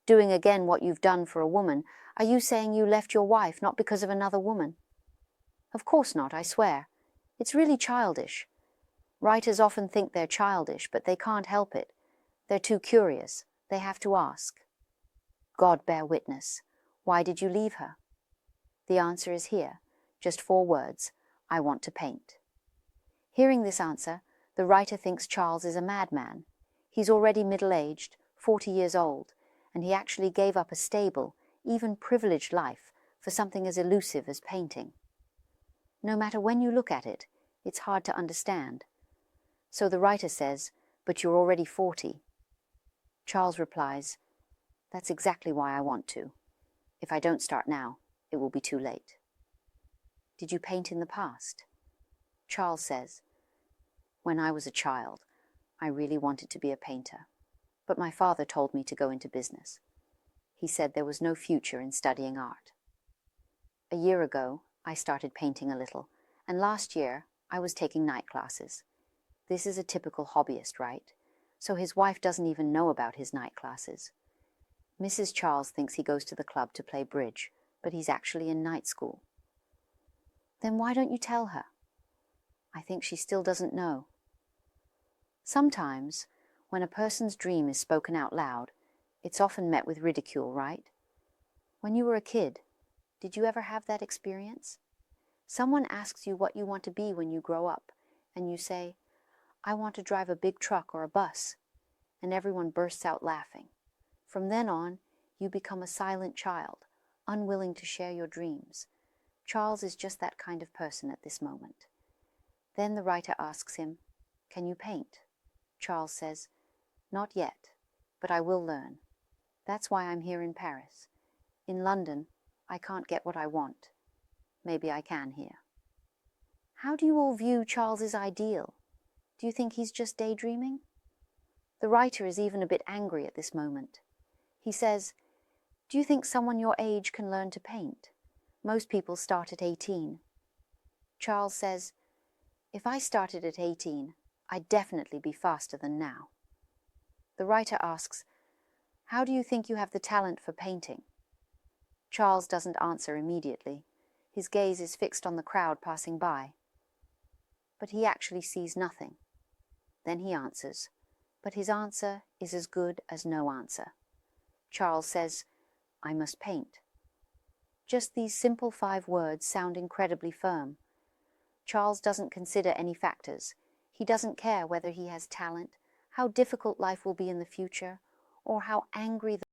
doing again what you've done for a woman, are you saying you left your wife not because of another woman? Of course not, I swear. It's really childish. Writers often think they're childish, but they can't help it. They're too curious. They have to ask. God bear witness. Why did you leave her? The answer is here. Just 4 words. I want to paint. Hearing this answer, the writer thinks Charles is a madman. He's already middle-aged, 40 years old, and he actually gave up a stable, even privileged life for something as elusive as painting. No matter when you look at it, it's hard to understand. So the writer says, "But you're already 40. Charles replies, "That's exactly why I want to. If I don't start now, it will be too late." Did you paint in the past? Charles says, "When I was a child, I really wanted to be a painter, but my father told me to go into business. He said there was no future in studying art. A year ago, I started painting a little, and last year, I was taking night classes. This is a typical hobbyist, right? So his wife doesn't even know about his night classes. Mrs. Charles thinks he goes to the club to play bridge, but he's actually in night school." Then why don't you tell her? I think she still doesn't know. Sometimes, when a person's dream is spoken out loud, it's often met with ridicule, right? When you were a kid, did you ever have that experience? Someone asks you what you want to be when you grow up, and you say, "I want to drive a big truck or a bus," and everyone bursts out laughing. From then on, you become a silent child, unwilling to share your dreams. Charles is just that kind of person at this moment. Then the writer asks him, "Can you paint?" Charles says, "Not yet, but I will learn. That's why I'm here in Paris. In London, I can't get what I want. Maybe I can here." How do you all view Charles's ideal? Do you think he's just daydreaming? The writer is even a bit angry at this moment. He says, "Do you think someone your age can learn to paint? Most people start at 18. Charles says, "If I started at 18, I'd definitely be faster than now." The writer asks, "How do you think you have the talent for painting?" Charles doesn't answer immediately. His gaze is fixed on the crowd passing by. But he actually sees nothing. Then he answers, but his answer is as good as no answer. Charles says, "I must paint." Just these simple 5 words sound incredibly firm. Charles doesn't consider any factors. He doesn't care whether he has talent, how difficult life will be in the future, or how angry the